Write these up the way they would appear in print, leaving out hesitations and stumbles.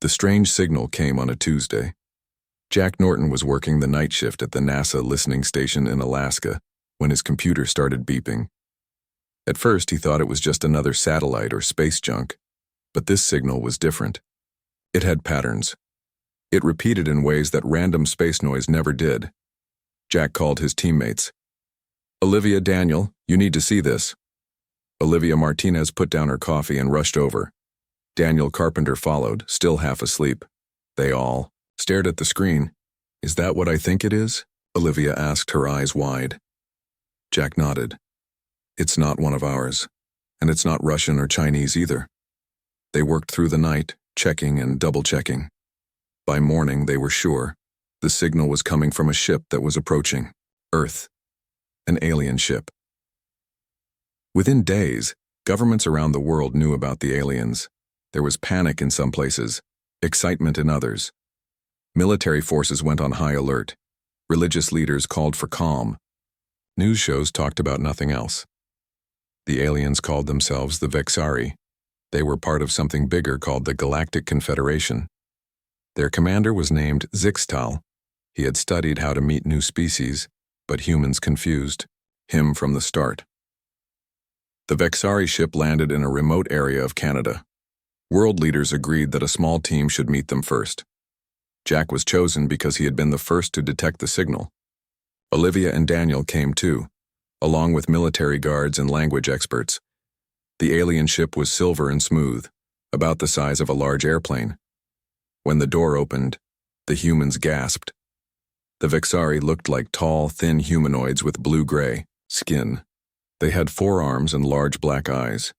The strange signal came on a Tuesday. Jack Norton was working the night shift at the NASA listening station in Alaska when his computer started beeping. At first, he thought it was just another satellite or space junk, but this signal was different. It had patterns. It repeated in ways that random space noise never did. Jack called his teammates. "Olivia, Daniel, you need to see this." Olivia Martinez put down her coffee and rushed over. Daniel Carpenter followed, still half asleep. They all stared at the screen. "Is that what I think it is?" Olivia asked, her eyes wide. Jack nodded. "It's not one of ours, and it's not Russian or Chinese either." They worked through the night, checking and double-checking. By morning, they were sure. The signal was coming from a ship that was approaching Earth, an alien ship. Within days, governments around the world knew about the aliens. There was panic in some places, excitement in others. Military forces went on high alert. Religious leaders called for calm. News shows talked about nothing else. The aliens called themselves the Vexari. They were part of something bigger called the Galactic Confederation. Their commander was named Zixtal. He had studied how to meet new species, but humans confused him from the start. The Vexari ship landed in a remote area of Canada. World leaders agreed that a small team should meet them first. Jack was chosen because he had been the first to detect the signal. Olivia and Daniel came too, along with military guards and language experts. The alien ship was silver and smooth, about the size of a large airplane. When the door opened, the humans gasped. The Vexari looked like tall, thin humanoids with blue-gray skin. They had 4 arms and large black eyes.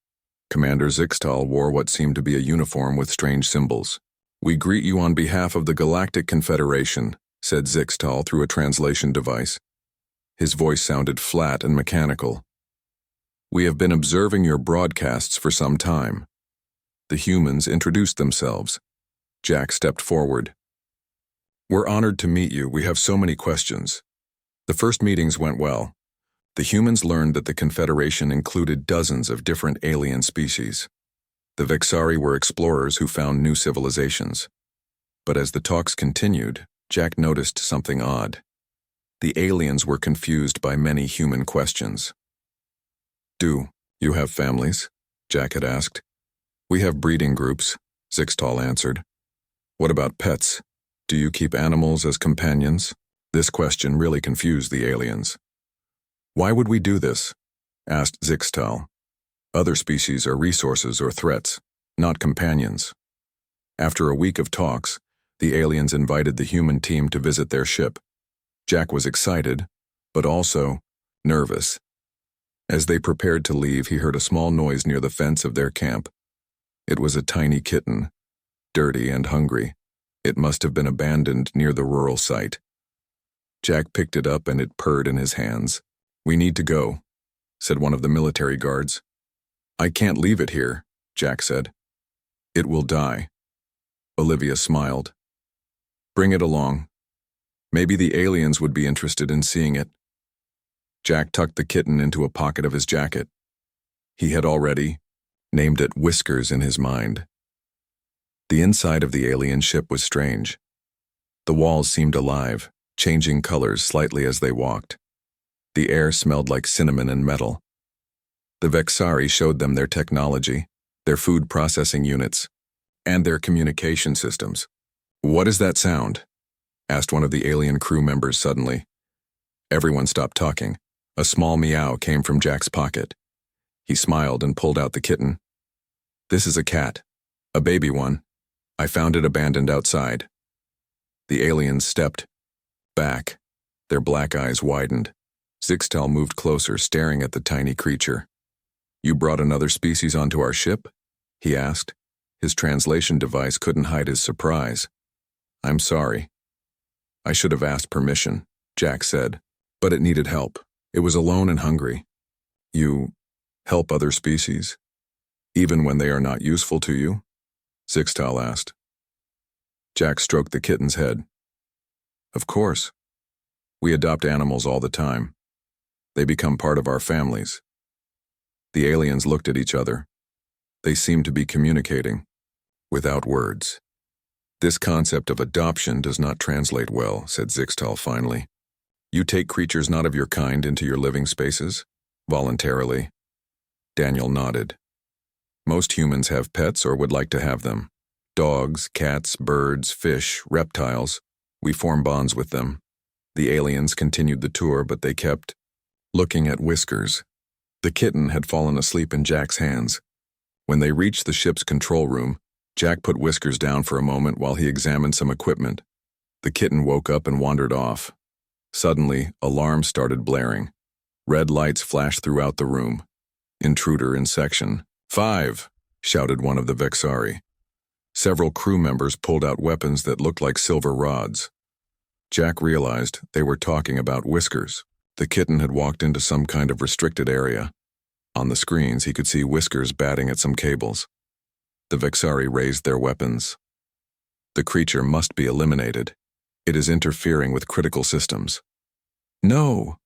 Commander Zixtal wore what seemed to be a uniform with strange symbols. "We greet you on behalf of the Galactic Confederation," said Zixtal through a translation device. His voice sounded flat and mechanical. "We have been observing your broadcasts for some time." The humans introduced themselves. Jack stepped forward. "We're honored to meet you. We have so many questions." The first meetings went well. The humans learned that the Confederation included dozens of different alien species. The Vexari were explorers who found new civilizations. But as the talks continued, Jack noticed something odd. The aliens were confused by many human questions. "Do you have families?" Jack had asked. "We have breeding groups," Zixtal answered. "What about pets? Do you keep animals as companions?" This question really confused the aliens. "Why would we do this?" asked Zixtal. "Other species are resources or threats, not companions." After a week of talks, the aliens invited the human team to visit their ship. Jack was excited, but also nervous. As they prepared to leave, he heard a small noise near the fence of their camp. It was a tiny kitten, dirty and hungry. It must have been abandoned near the rural site. Jack picked it up and it purred in his hands. "We need to go," said one of the military guards. "I can't leave it here," Jack said. "It will die." Olivia smiled. "Bring it along. Maybe the aliens would be interested in seeing it." Jack tucked the kitten into a pocket of his jacket. He had already named it Whiskers in his mind. The inside of the alien ship was strange. The walls seemed alive, changing colors slightly as they walked. The air smelled like cinnamon and metal. The Vexari showed them their technology, their food processing units, and their communication systems. "What is that sound?" asked one of the alien crew members suddenly. Everyone stopped talking. A small meow came from Jack's pocket. He smiled and pulled out the kitten. "This is a cat, a baby one. I found it abandoned outside." The aliens stepped back. Their black eyes widened. Zixtal moved closer, staring at the tiny creature. "You brought another species onto our ship?" he asked. His translation device couldn't hide his surprise. "I'm sorry. I should have asked permission," Jack said, "but it needed help. It was alone and hungry." "You help other species, even when they are not useful to you?" Zixtal asked. Jack stroked the kitten's head. "Of course. We adopt animals all the time. They become part of our families." The aliens looked at each other. They seemed to be communicating, without words. This concept of adoption does not translate well, said Zixtal finally. You take creatures not of your kind into your living spaces? Voluntarily. Daniel nodded. Most humans have pets or would like to have them. Dogs, cats, birds, fish, reptiles. We form bonds with them. The aliens continued the tour, but they kept looking at Whiskers. The kitten had fallen asleep in Jack's hands. When they reached the ship's control room, Jack put Whiskers down for a moment while he examined some equipment. The kitten woke up and wandered off. Suddenly, alarms started blaring. Red lights flashed throughout the room. Intruder in section 5, shouted one of the Vexari. Several crew members pulled out weapons that looked like silver rods. Jack realized they were talking about Whiskers. The kitten had walked into some kind of restricted area. On the screens, he could see Whiskers batting at some cables. The Vexari raised their weapons. The creature must be eliminated. It is interfering with critical systems. No!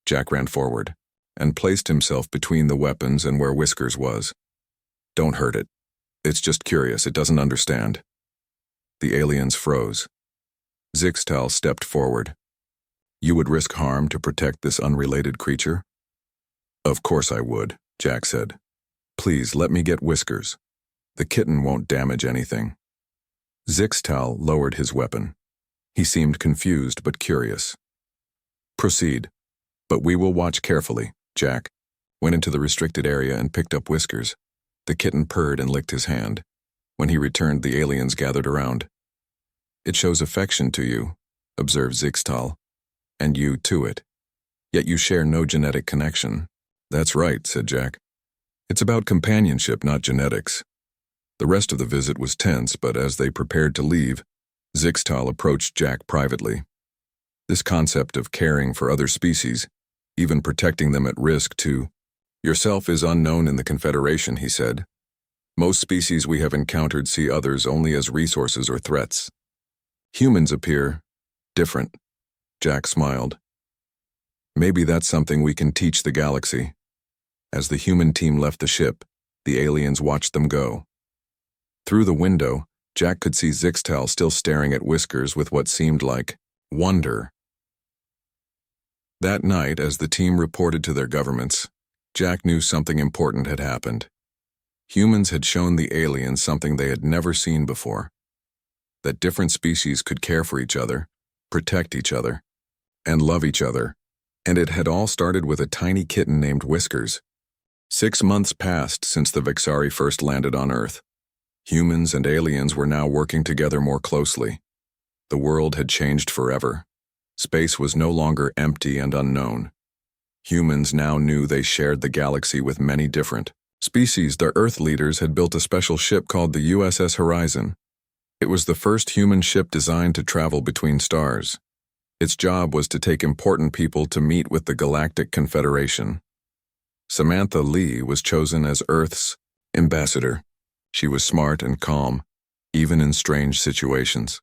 Jack ran forward and placed himself between the weapons and where Whiskers was. Don't hurt it. It's just curious, it doesn't understand. The aliens froze. Zixtal stepped forward. You would risk harm to protect this unrelated creature? Of course I would, Jack said. Please let me get Whiskers. The kitten won't damage anything. Zixtal lowered his weapon. He seemed confused but curious. Proceed, but we will watch carefully. Jack went into the restricted area and picked up Whiskers. The kitten purred and licked his hand. When he returned, the aliens gathered around. It shows affection to you, observed Zixtal, and you to it. Yet you share no genetic connection. That's right, said Jack. It's about companionship, not genetics. The rest of the visit was tense, but as they prepared to leave, Zixtal approached Jack privately. This concept of caring for other species, even protecting them at risk to yourself, is unknown in the Confederation, he said. Most species we have encountered see others only as resources or threats. Humans appear different. Jack smiled. Maybe that's something we can teach the galaxy. As the human team left the ship, the aliens watched them go. Through the window, Jack could see Zixtal still staring at Whiskers with what seemed like wonder. That night, as the team reported to their governments, Jack knew something important had happened. Humans had shown the aliens something they had never seen before. That different species could care for each other, protect each other, and love each other. And it had all started with a tiny kitten named Whiskers. 6 months passed since the Vexari first landed on Earth. Humans and aliens were now working together more closely. The world had changed forever. Space was no longer empty and unknown. Humans now knew they shared the galaxy with many different species. The Earth leaders had built a special ship called the USS Horizon. It was the first human ship designed to travel between stars. Its job was to take important people to meet with the Galactic Confederation. Samantha Lee was chosen as Earth's ambassador. She was smart and calm, even in strange situations.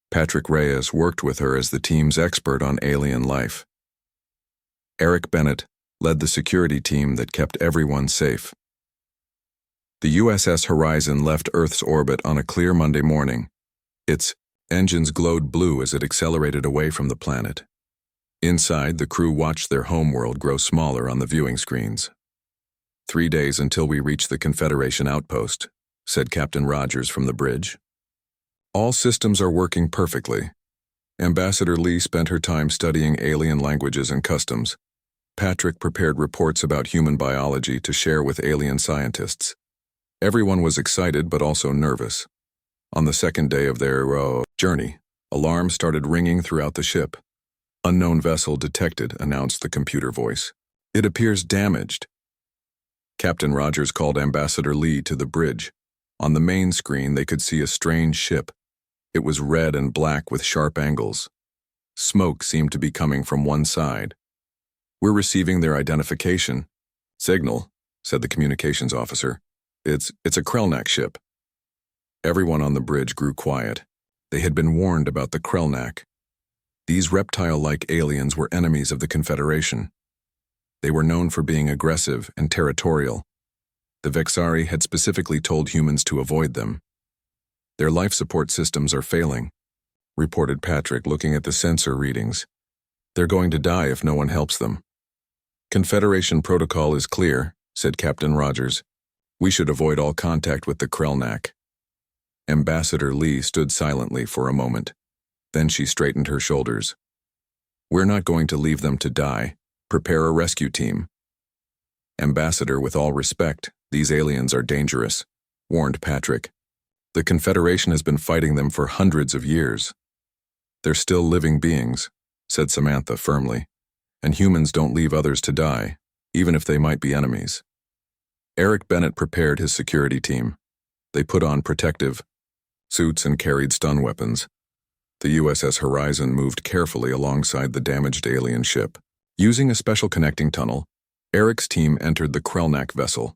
Patrick Reyes worked with her as the team's expert on alien life. Eric Bennett led the security team that kept everyone safe. The USS Horizon left Earth's orbit on a clear Monday morning. Its engines glowed blue as it accelerated away from the planet. Inside, the crew watched their homeworld grow smaller on the viewing screens. 3 days until we reach the Confederation outpost, said Captain Rogers from the bridge. All systems are working perfectly. Ambassador Lee spent her time studying alien languages and customs. Patrick prepared reports about human biology to share with alien scientists. Everyone was excited but also nervous. On the second day of their journey, alarms started ringing throughout the ship. Unknown vessel detected, announced the computer voice. It appears damaged. Captain Rogers called Ambassador Lee to the bridge. On the main screen, they could see a strange ship. It was red and black with sharp angles. Smoke seemed to be coming from one side. We're receiving their identification. Signal, said the communications officer. It's a Krellnak ship. Everyone on the bridge grew quiet. They had been warned about the Krellnak. These reptile-like aliens were enemies of the Confederation. They were known for being aggressive and territorial. The Vexari had specifically told humans to avoid them. Their life support systems are failing, reported Patrick, looking at the sensor readings. They're going to die if no one helps them. Confederation protocol is clear, said Captain Rogers. We should avoid all contact with the Krelnak. Ambassador Lee stood silently for a moment. Then she straightened her shoulders. We're not going to leave them to die. Prepare a rescue team. Ambassador, with all respect, these aliens are dangerous, warned Patrick. The Confederation has been fighting them for hundreds of years. They're still living beings, said Samantha firmly, and humans don't leave others to die, even if they might be enemies. Eric Bennett prepared his security team. They put on protective suits and carried stun weapons. The USS Horizon moved carefully alongside the damaged alien ship. Using a special connecting tunnel, Eric's team entered the Krelnak vessel.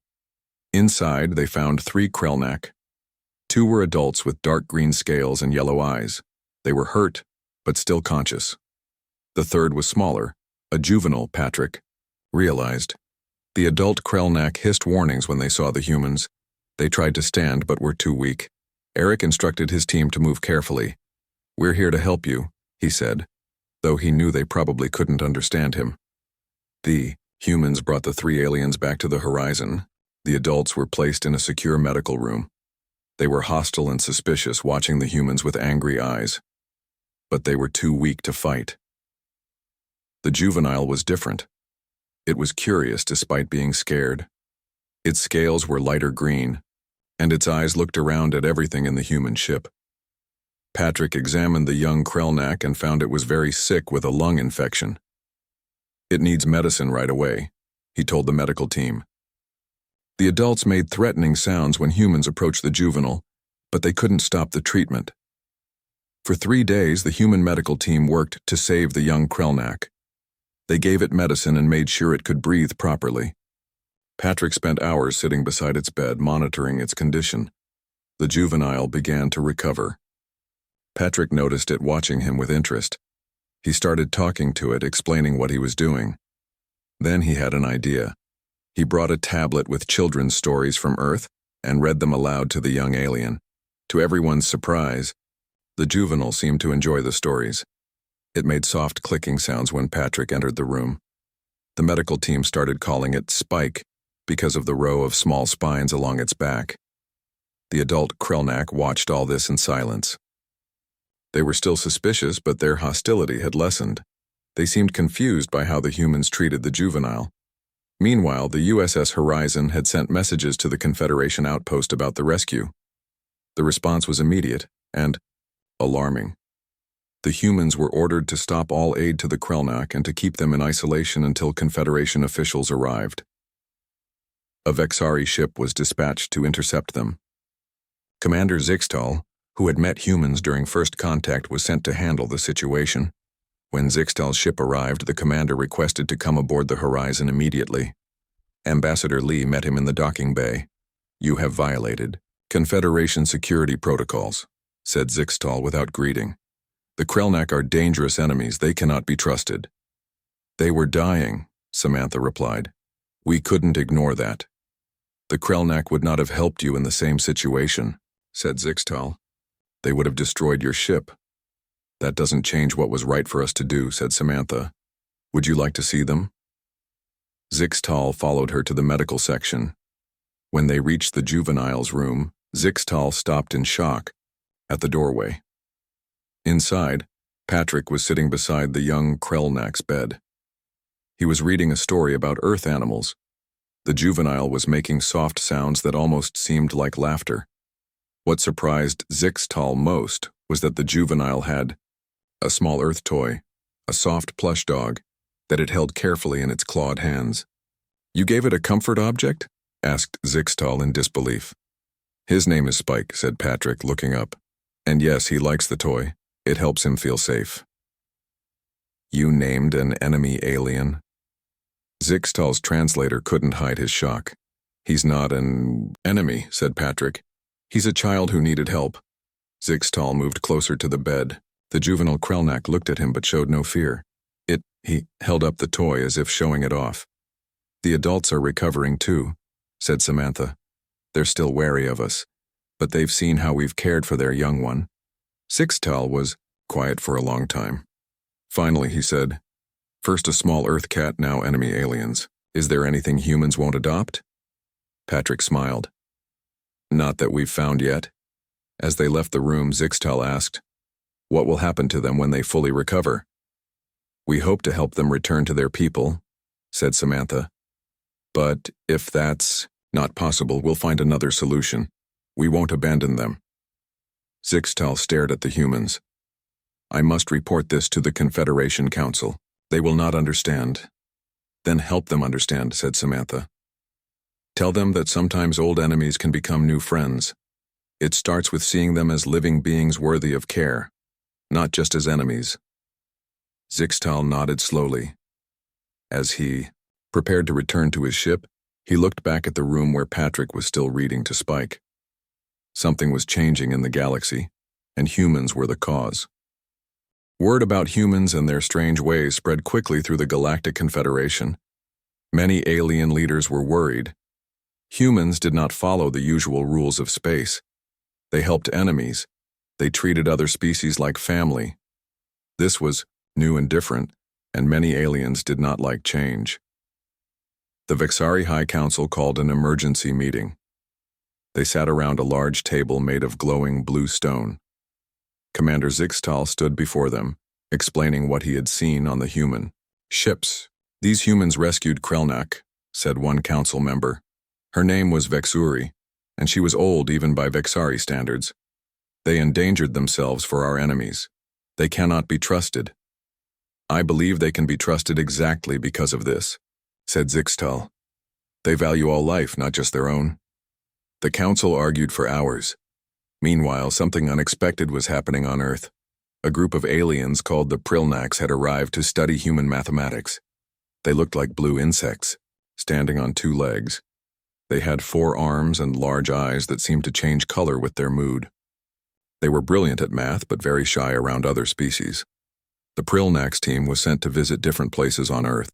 Inside, they found 3 Krelnak. 2 were adults with dark green scales and yellow eyes. They were hurt, but still conscious. The third was smaller, a juvenile, Patrick realized. The adult Krelnak hissed warnings when they saw the humans. They tried to stand but were too weak. Eric instructed his team to move carefully. We're here to help you, he said, though he knew they probably couldn't understand him. The humans brought the 3 aliens back to the Horizon. The adults were placed in a secure medical room. They were hostile and suspicious, watching the humans with angry eyes. But they were too weak to fight. The juvenile was different. It was curious despite being scared. Its scales were lighter green, and its eyes looked around at everything in the human ship. Patrick examined the young Krelnak and found it was very sick with a lung infection. It needs medicine right away, he told the medical team. The adults made threatening sounds when humans approached the juvenile, but they couldn't stop the treatment. For 3 days, the human medical team worked to save the young Krelnak. They gave it medicine and made sure it could breathe properly. Patrick spent hours sitting beside its bed, monitoring its condition. The juvenile began to recover. Patrick noticed it watching him with interest. He started talking to it, explaining what he was doing. Then he had an idea. He brought a tablet with children's stories from Earth and read them aloud to the young alien. To everyone's surprise, the juvenile seemed to enjoy the stories. It made soft clicking sounds when Patrick entered the room. The medical team started calling it Spike because of the row of small spines along its back. The adult Krelnak watched all this in silence. They were still suspicious, but their hostility had lessened. They seemed confused by how the humans treated the juvenile. Meanwhile, the USS Horizon had sent messages to the Confederation outpost about the rescue. The response was immediate and alarming. The humans were ordered to stop all aid to the Krelnak and to keep them in isolation until Confederation officials arrived. A Vexari ship was dispatched to intercept them. Commander Zixtal, who had met humans during first contact, was sent to handle the situation. When Zixtal's ship arrived, the commander requested to come aboard the Horizon immediately. Ambassador Lee met him in the docking bay. You have violated Confederation security protocols, said Zixtal without greeting. The Krelnak are dangerous enemies. They cannot be trusted. They were dying, Samantha replied. We couldn't ignore that. The Krelnak would not have helped you in the same situation, said Zixtal. They would have destroyed your ship. That doesn't change what was right for us to do, said Samantha. Would you like to see them? Zixtal followed her to the medical section. When they reached the juvenile's room, Zixtal stopped in shock at the doorway. Inside, Patrick was sitting beside the young Krelnak's bed. He was reading a story about Earth animals. The juvenile was making soft sounds that almost seemed like laughter. What surprised Zixtal most was that the juvenile had a small Earth toy, a soft plush dog, that it held carefully in its clawed hands. You gave it a comfort object? Asked Zixtal in disbelief. His name is Spike, said Patrick, looking up. And yes, he likes the toy. It helps him feel safe. You named an enemy alien? Zixtal's translator couldn't hide his shock. He's not an enemy, said Patrick. He's a child who needed help. Zixtal moved closer to the bed. The juvenile Krelnak looked at him but showed no fear. He held up the toy as if showing it off. The adults are recovering too, said Samantha. They're still wary of us. but they've seen how we've cared for their young one. Sixtal was quiet for a long time. Finally, he said, "First a small Earth cat, now enemy aliens. Is there anything humans won't adopt?" Patrick smiled. "Not that we've found yet." As they left the room, Zixtal asked, "What will happen to them when they fully recover?" "We hope to help them return to their people," said Samantha. "But if that's not possible, we'll find another solution. We won't abandon them." Zixtal stared at the humans. "I must report this to the Confederation Council. They will not understand." "Then help them understand," said Samantha. "Tell them that sometimes old enemies can become new friends. It starts with seeing them as living beings worthy of care, not just as enemies." Zixtal nodded slowly. As he prepared to return to his ship, he looked back at the room where Patrick was still reading to Spike. Something was changing in the galaxy, and humans were the cause. Word about humans and their strange ways spread quickly through the Galactic Confederation. Many alien leaders were worried. Humans did not follow the usual rules of space. They helped enemies. They treated other species like family. This was new and different, and many aliens did not like change. The Vexari High Council called an emergency meeting. They sat around a large table made of glowing blue stone. Commander Zixtal stood before them, explaining what he had seen on the human ships. "These humans rescued Krelnak," said one council member. "Her name was Vexuri, and she was old even by Vexari standards. They endangered themselves for our enemies. They cannot be trusted." "I believe they can be trusted exactly because of this," said Zixtal. "They value all life, not just their own." The council argued for hours. Meanwhile, something unexpected was happening on Earth. A group of aliens called the Prilnax had arrived to study human mathematics. They looked like blue insects, standing on two legs. They had 4 arms and large eyes that seemed to change color with their mood. They were brilliant at math, but very shy around other species. The Prilnax team was sent to visit different places on Earth.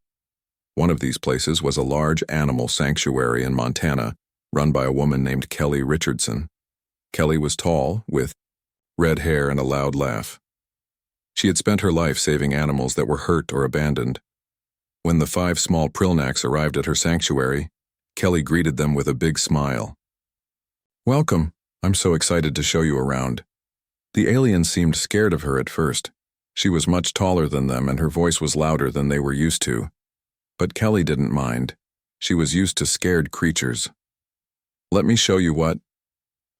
One of these places was a large animal sanctuary in Montana, run by a woman named Kelly Richardson. Kelly was tall, with red hair and a loud laugh. She had spent her life saving animals that were hurt or abandoned. When the 5 small Prilnax arrived at her sanctuary, Kelly greeted them with a big smile. "Welcome. I'm so excited to show you around." The aliens seemed scared of her at first. She was much taller than them, and her voice was louder than they were used to. But Kelly didn't mind. She was used to scared creatures. "Let me show you what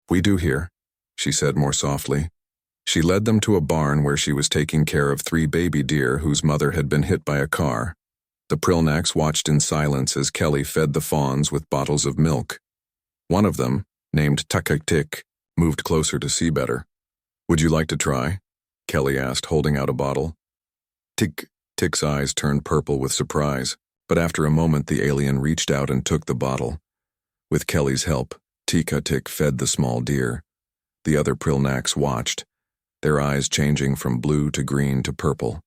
we do here," she said more softly. She led them to a barn where she was taking care of 3 baby deer whose mother had been hit by a car. The Prilnax watched in silence as Kelly fed the fawns with bottles of milk. One of them, named Tik, moved closer to see better. "Would you like to try?" Kelly asked, holding out a bottle. Tik's eyes turned purple with surprise, but after a moment the alien reached out and took the bottle. With Kelly's help, Tik fed the small deer. The other Prilnax watched, their eyes changing from blue to green to purple.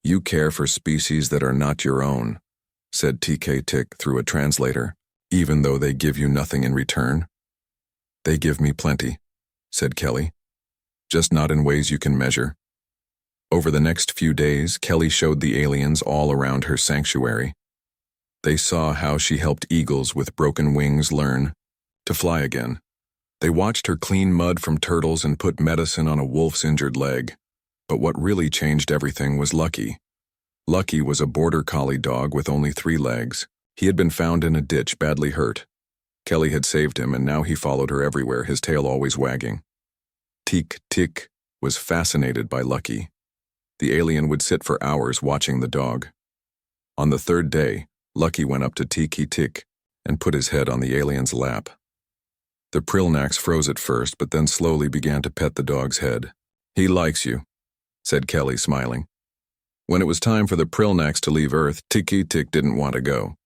"You care for species that are not your own," said Tik through a translator, "even though they give you nothing in return." "They give me plenty," said Kelly, "just not in ways you can measure." Over the next few days, Kelly showed the aliens all around her sanctuary. They saw how she helped eagles with broken wings learn to fly again. They watched her clean mud from turtles and put medicine on a wolf's injured leg. But what really changed everything was Lucky. Lucky was a border collie dog with only 3 legs. He had been found in a ditch, badly hurt. Kelly had saved him, and now he followed her everywhere, his tail always wagging. Tik was fascinated by Lucky. The alien would sit for hours watching the dog. On the 3rd day, Lucky went up to Tik and put his head on the alien's lap. The Prilnax froze at first, but then slowly began to pet the dog's head. "He likes you," said Kelly, smiling. When it was time for the Prilnax to leave Earth, Tik didn't want to go.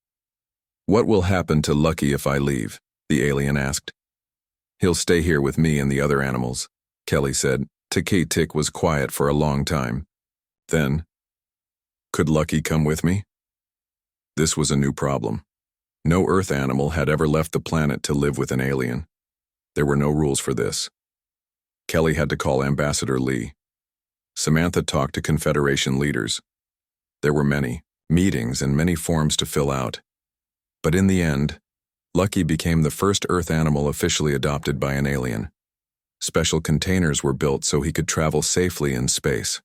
"What will happen to Lucky if I leave?" the alien asked. "He'll stay here with me and the other animals," Kelly said. Tik was quiet for a long time. Then, "Could Lucky come with me?" This was a new problem. No Earth animal had ever left the planet to live with an alien. There were no rules for this. Kelly had to call Ambassador Lee. Samantha talked to Confederation leaders. There were many meetings and many forms to fill out. But in the end, Lucky became the first Earth animal officially adopted by an alien. Special containers were built so he could travel safely in space.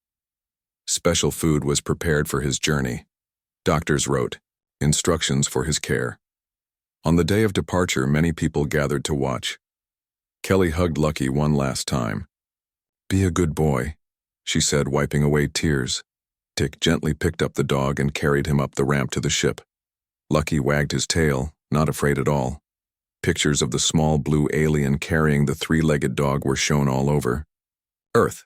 Special food was prepared for his journey. Doctors wrote instructions for his care. On the day of departure, many people gathered to watch. Kelly hugged Lucky one last time. "Be a good boy," she said, wiping away tears. Dick gently picked up the dog and carried him up the ramp to the ship. Lucky wagged his tail, not afraid at all. Pictures of the small blue alien carrying the three-legged dog were shown all over Earth.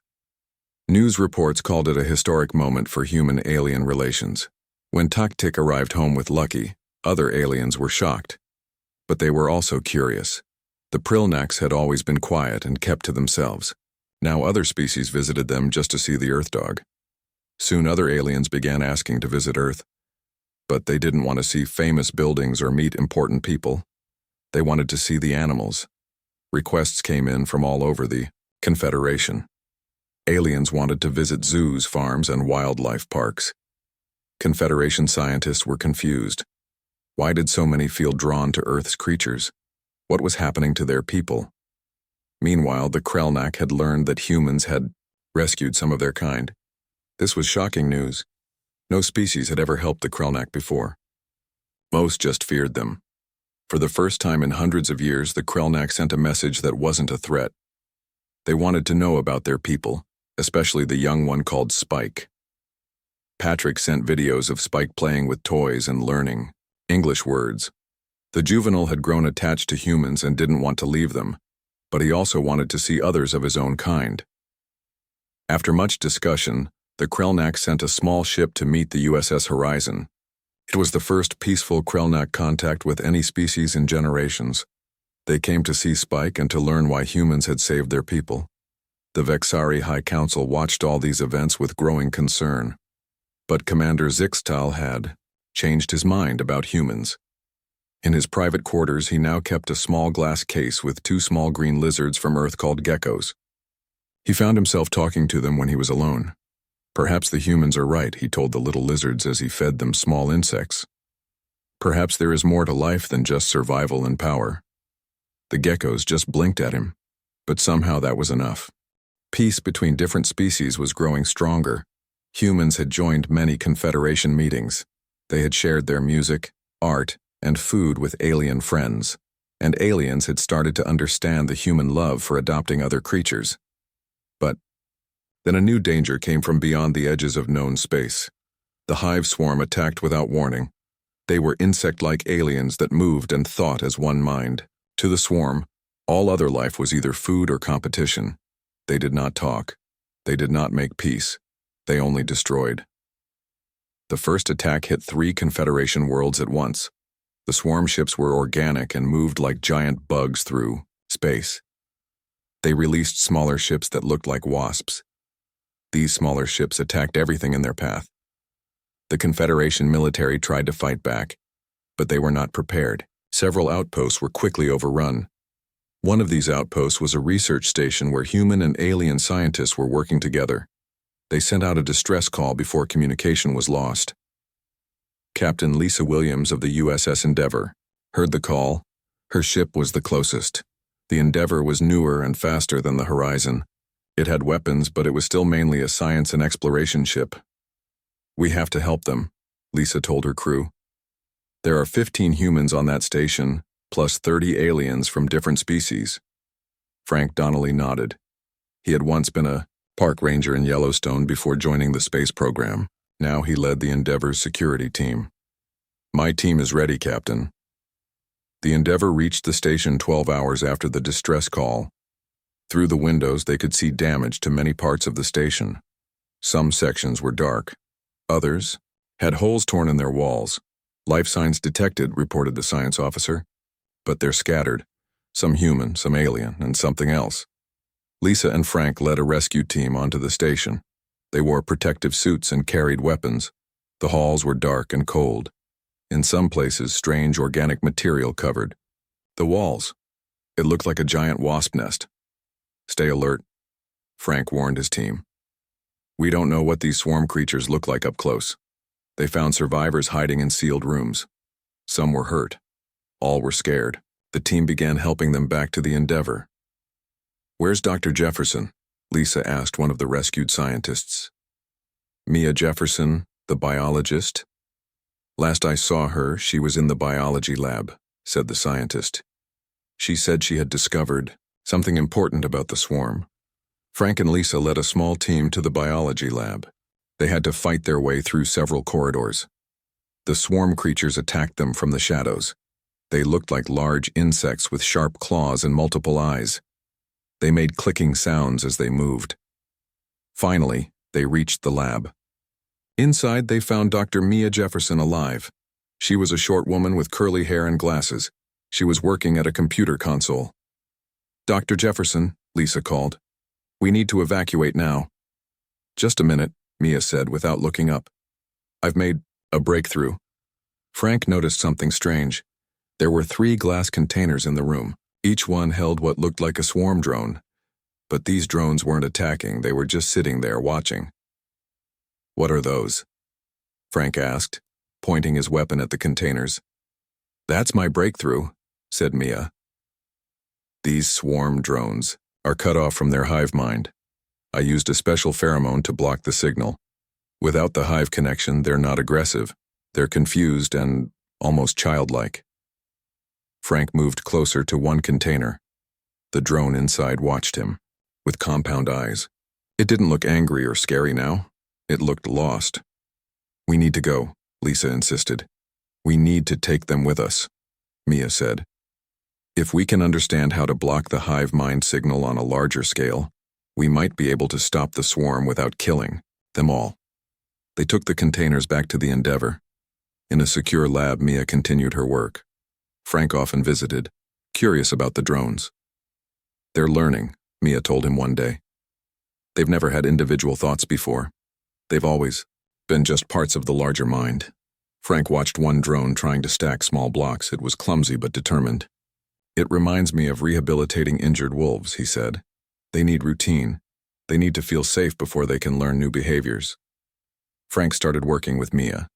News reports called it a historic moment for human-alien relations. When Tik arrived home with Lucky, other aliens were shocked. But they were also curious. The Prilnaks had always been quiet and kept to themselves. Now other species visited them just to see the Earth dog. Soon other aliens began asking to visit Earth. But they didn't want to see famous buildings or meet important people. They wanted to see the animals. Requests came in from all over the Confederation. Aliens wanted to visit zoos, farms, and wildlife parks. Confederation scientists were confused. Why did so many feel drawn to Earth's creatures? What was happening to their people? Meanwhile, the Krelnak had learned that humans had rescued some of their kind. This was shocking news. No species had ever helped the Krelnak before. Most just feared them. For the first time in hundreds of years, the Krelnak sent a message that wasn't a threat. They wanted to know about their people, especially the young one called Spike. Patrick sent videos of Spike playing with toys and learning English words. The juvenile had grown attached to humans and didn't want to leave them, but he also wanted to see others of his own kind. After much discussion, the Krelnak sent a small ship to meet the USS Horizon. It was the first peaceful Krelnak contact with any species in generations. They came to see Spike and to learn why humans had saved their people. The Vexari High Council watched all these events with growing concern. But Commander Zixtal had changed his mind about humans. In his private quarters, he now kept a small glass case with two small green lizards from Earth called geckos. He found himself talking to them when he was alone. Perhaps the humans are right, he told the little lizards as he fed them small insects. Perhaps there is more to life than just survival and power. The geckos just blinked at him, but somehow that was enough. Peace between different species was growing stronger. Humans had joined many Confederation meetings. They had shared their music, art, and food with alien friends, and aliens had started to understand the human love for adopting other creatures. But then a new danger came from beyond the edges of known space. The hive swarm attacked without warning. They were insect-like aliens that moved and thought as one mind. To the swarm, all other life was either food or competition. They did not talk. They did not make peace. They only destroyed. The first attack hit 3 Confederation worlds at once. The swarm ships were organic and moved like giant bugs through space. They released smaller ships that looked like wasps. These smaller ships attacked everything in their path. The Confederation military tried to fight back, but they were not prepared. Several outposts were quickly overrun. One of these outposts was a research station where human and alien scientists were working together. They sent out a distress call before communication was lost. Captain Lisa Williams of the USS Endeavour heard the call. Her ship was the closest. The Endeavour was newer and faster than the Horizon. It had weapons, but it was still mainly a science and exploration ship. "We have to help them," Lisa told her crew. "There are 15 humans on that station, plus 30 aliens from different species." Frank Donnelly nodded. He had once been a park ranger in Yellowstone before joining the space program. Now he led the Endeavour's security team. "My team is ready, Captain." The Endeavour reached the station 12 hours after the distress call. Through the windows, they could see damage to many parts of the station. Some sections were dark. Others had holes torn in their walls. "Life signs detected," reported the science officer. "But they're scattered. Some human, some alien, and something else." Lisa and Frank led a rescue team onto the station. They wore protective suits and carried weapons. The halls were dark and cold. In some places, strange organic material covered the walls. It looked like a giant wasp nest. Stay alert, Frank warned his team. We don't know what these swarm creatures look like up close. They found survivors hiding in sealed rooms. Some were hurt. All were scared. The team began helping them back to the Endeavor. Where's Dr. Jefferson? Lisa asked one of the rescued scientists. Mia Jefferson, the biologist? Last I saw her, she was in the biology lab, said the scientist. She said she had discovered something important about the swarm. Frank and Lisa led a small team to the biology lab. They had to fight their way through several corridors. The swarm creatures attacked them from the shadows. They looked like large insects with sharp claws and multiple eyes. They made clicking sounds as they moved. Finally, they reached the lab. Inside, they found Dr. Mia Jefferson alive. She was a short woman with curly hair and glasses. She was working at a computer console. Dr. Jefferson, Lisa called. We need to evacuate now. Just a minute, Mia said without looking up. I've made a breakthrough. Frank noticed something strange. There were 3 glass containers in the room. Each one held what looked like a swarm drone. But these drones weren't attacking, they were just sitting there watching. What are those? Frank asked, pointing his weapon at the containers. That's my breakthrough, said Mia. These swarm drones are cut off from their hive mind. I used a special pheromone to block the signal. Without the hive connection, they're not aggressive. They're confused and almost childlike. Frank moved closer to one container. The drone inside watched him, with compound eyes. It didn't look angry or scary now. It looked lost. We need to go, Lisa insisted. We need to take them with us, Mia said. If we can understand how to block the hive mind signal on a larger scale, we might be able to stop the swarm without killing them all. They took the containers back to the Endeavor. In a secure lab, Mia continued her work. Frank often visited, curious about the drones. They're learning, Mia told him one day. They've never had individual thoughts before. They've always been just parts of the larger mind. Frank watched one drone trying to stack small blocks. It was clumsy but determined. It reminds me of rehabilitating injured wolves, he said. They need routine. They need to feel safe before they can learn new behaviors. Frank started working with Mia.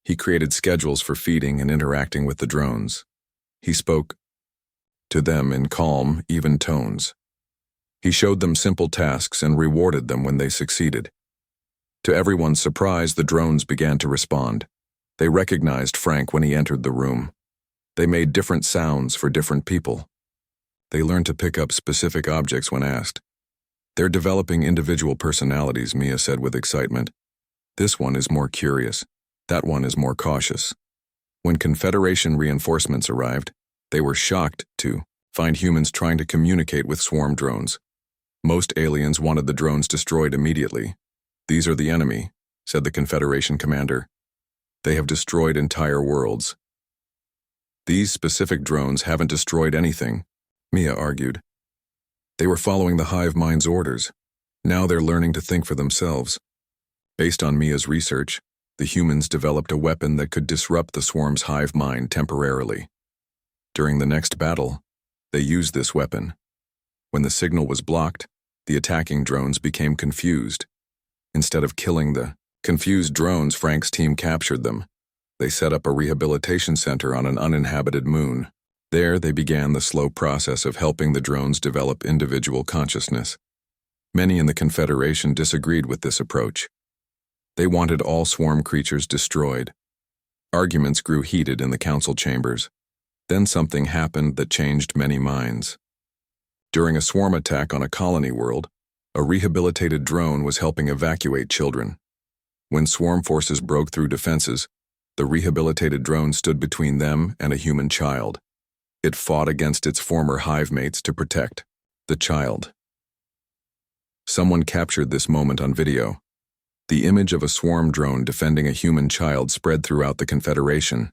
He created schedules for feeding and interacting with the drones. He spoke to them in calm, even tones. He showed them simple tasks and rewarded them when they succeeded. To everyone's surprise, the drones began to respond. They recognized Frank when he entered the room. They made different sounds for different people. They learned to pick up specific objects when asked. They're developing individual personalities, Mia said with excitement. This one is more curious. That one is more cautious. When Confederation reinforcements arrived, they were shocked to find humans trying to communicate with swarm drones. Most aliens wanted the drones destroyed immediately. These are the enemy, said the Confederation commander. They have destroyed entire worlds. These specific drones haven't destroyed anything, Mia argued. They were following the hive mind's orders. Now they're learning to think for themselves. Based on Mia's research, the humans developed a weapon that could disrupt the swarm's hive mind temporarily. During the next battle, they used this weapon. When the signal was blocked, the attacking drones became confused. Instead of killing the confused drones, Frank's team captured them. They set up a rehabilitation center on an uninhabited moon. There, they began the slow process of helping the drones develop individual consciousness. Many in the Confederation disagreed with this approach. They wanted all swarm creatures destroyed. Arguments grew heated in the council chambers. Then something happened that changed many minds. During a swarm attack on a colony world, a rehabilitated drone was helping evacuate children. When swarm forces broke through defenses, the rehabilitated drone stood between them and a human child. It fought against its former hive mates to protect the child. Someone captured this moment on video. The image of a swarm drone defending a human child spread throughout the Confederation.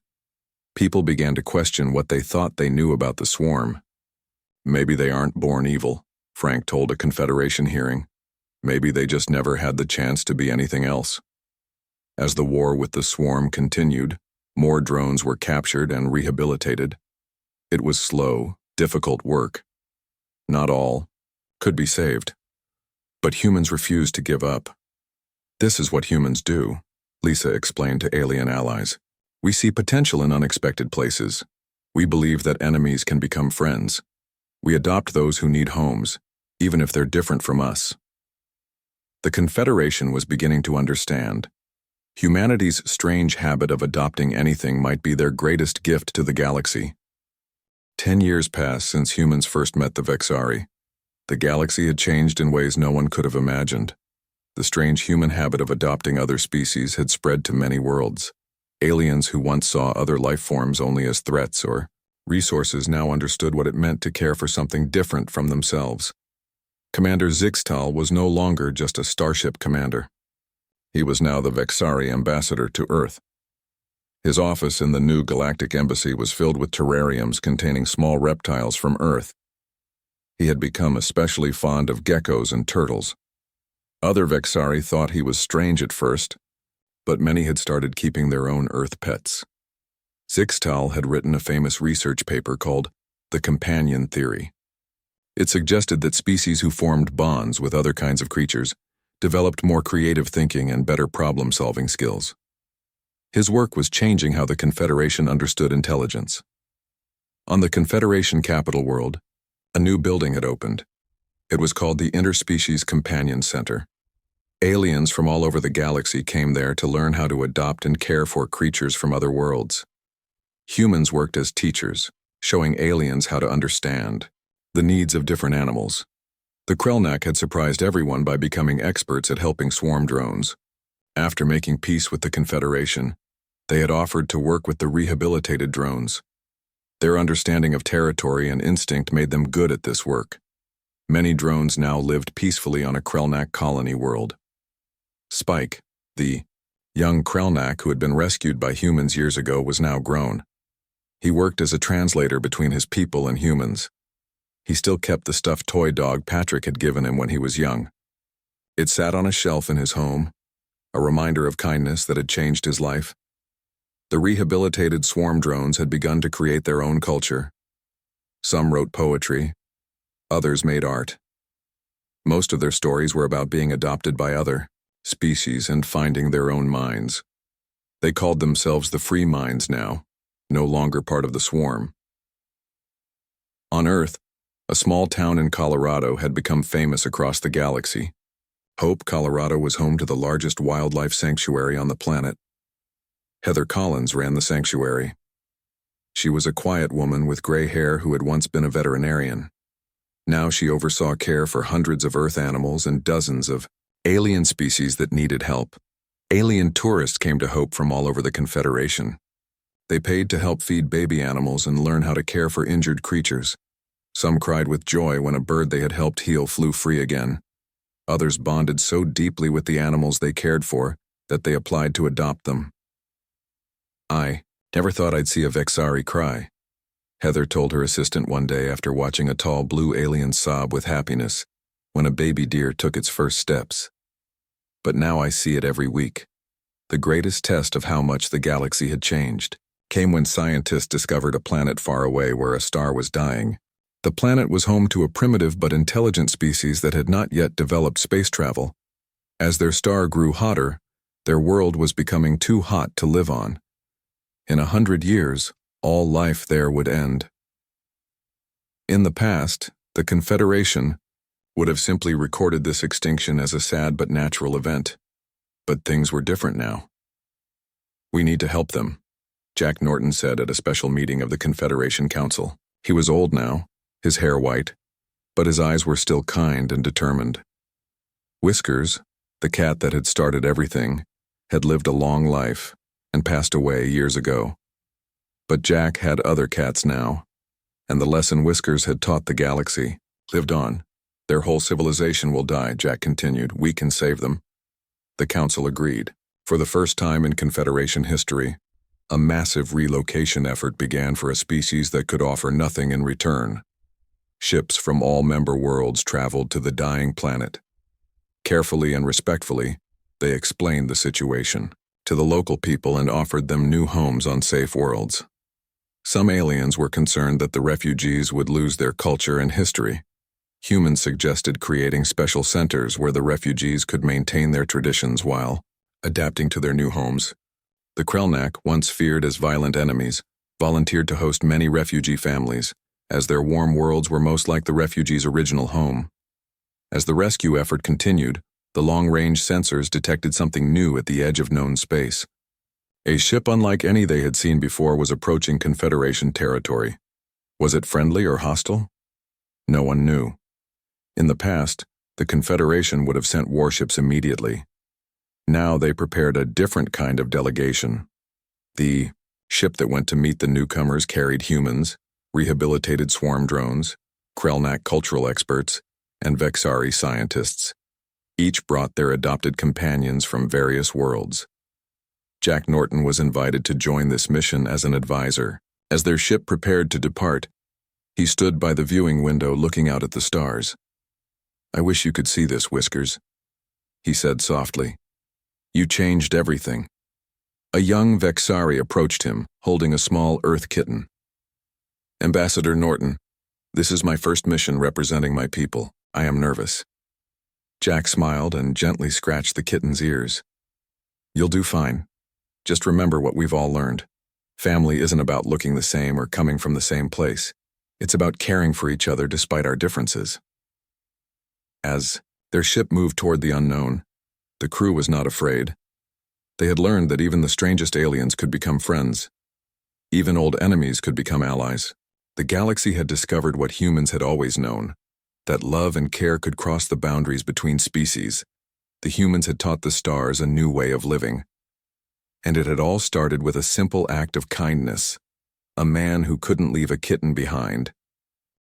People began to question what they thought they knew about the swarm. Maybe they aren't born evil, Frank told a Confederation hearing. Maybe they just never had the chance to be anything else. As the war with the swarm continued, more drones were captured and rehabilitated. It was slow, difficult work. Not all could be saved. But humans refused to give up. This is what humans do, Lisa explained to alien allies. We see potential in unexpected places. We believe that enemies can become friends. We adopt those who need homes, even if they're different from us. The Confederation was beginning to understand. Humanity's strange habit of adopting anything might be their greatest gift to the galaxy. 10 years passed since humans first met the Vexari. The galaxy had changed in ways no one could have imagined. The strange human habit of adopting other species had spread to many worlds. Aliens who once saw other life forms only as threats or resources now understood what it meant to care for something different from themselves. Commander Zixtal was no longer just a starship commander. He was now the Vexari ambassador to Earth. His office in the new galactic embassy was filled with terrariums containing small reptiles from Earth. He had become especially fond of geckos and turtles. Other Vexari thought he was strange at first, but many had started keeping their own Earth pets. Zixtal had written a famous research paper called The Companion Theory. It suggested that species who formed bonds with other kinds of creatures developed more creative thinking and better problem-solving skills. His work was changing how the Confederation understood intelligence. On the Confederation capital world, a new building had opened. It was called the Interspecies Companion Center. Aliens from all over the galaxy came there to learn how to adopt and care for creatures from other worlds. Humans worked as teachers, showing aliens how to understand the needs of different animals. The Krelnak had surprised everyone by becoming experts at helping swarm drones. After making peace with the Confederation, they had offered to work with the rehabilitated drones. Their understanding of territory and instinct made them good at this work. Many drones now lived peacefully on a Krelnak colony world. Spike, the young Krelnak who had been rescued by humans years ago, was now grown. He worked as a translator between his people and humans. He still kept the stuffed toy dog Patrick had given him when he was young. It sat on a shelf in his home, a reminder of kindness that had changed his life. The rehabilitated swarm drones had begun to create their own culture. Some wrote poetry, others made art. Most of their stories were about being adopted by other species and finding their own minds. They called themselves the Free Minds now, no longer part of the swarm. On Earth, a small town in Colorado had become famous across the galaxy. Hope, Colorado was home to the largest wildlife sanctuary on the planet. Heather Collins ran the sanctuary. She was a quiet woman with gray hair who had once been a veterinarian. Now she oversaw care for hundreds of Earth animals and dozens of alien species that needed help. Alien tourists came to Hope from all over the Confederation. They paid to help feed baby animals and learn how to care for injured creatures. Some cried with joy when a bird they had helped heal flew free again. Others bonded so deeply with the animals they cared for that they applied to adopt them. I never thought I'd see a Vexari cry, Heather told her assistant one day after watching a tall blue alien sob with happiness when a baby deer took its first steps. But now I see it every week. The greatest test of how much the galaxy had changed came when scientists discovered a planet far away where a star was dying. The planet was home to a primitive but intelligent species that had not yet developed space travel. As their star grew hotter, their world was becoming too hot to live on. In 100 years, all life there would end. In the past, the Confederation would have simply recorded this extinction as a sad but natural event. But things were different now. We need to help them, Jack Norton said at a special meeting of the Confederation Council. He was old now, his hair white, but his eyes were still kind and determined. Whiskers, the cat that had started everything, had lived a long life and passed away years ago. But Jack had other cats now, and the lesson Whiskers had taught the galaxy lived on. Their whole civilization will die, Jack continued. We can save them. The council agreed. For the first time in Confederation history, a massive relocation effort began for a species that could offer nothing in return. Ships from all member worlds traveled to the dying planet. Carefully and respectfully, they explained the situation to the local people and offered them new homes on safe worlds. Some aliens were concerned that the refugees would lose their culture and history. Humans suggested creating special centers where the refugees could maintain their traditions while adapting to their new homes. The Krelnak, once feared as violent enemies, volunteered to host many refugee families, as their warm worlds were most like the refugees' original home. As the rescue effort continued, the long-range sensors detected something new at the edge of known space. A ship unlike any they had seen before was approaching Confederation territory. Was it friendly or hostile? No one knew. In the past, the Confederation would have sent warships immediately. Now they prepared a different kind of delegation. The ship that went to meet the newcomers carried humans, rehabilitated swarm drones, Krelnak cultural experts, and Vexari scientists. Each brought their adopted companions from various worlds. Jack Norton was invited to join this mission as an advisor. As their ship prepared to depart, he stood by the viewing window looking out at the stars. "I wish you could see this, Whiskers," he said softly. "You changed everything." A young Vexari approached him, holding a small Earth kitten. "Ambassador Norton, this is my first mission representing my people. I am nervous." Jack smiled and gently scratched the kitten's ears. "You'll do fine. Just remember what we've all learned. Family isn't about looking the same or coming from the same place. It's about caring for each other despite our differences." As their ship moved toward the unknown, the crew was not afraid. They had learned that even the strangest aliens could become friends. Even old enemies could become allies. The galaxy had discovered what humans had always known, that love and care could cross the boundaries between species. The humans had taught the stars a new way of living. And it had all started with a simple act of kindness. A man who couldn't leave a kitten behind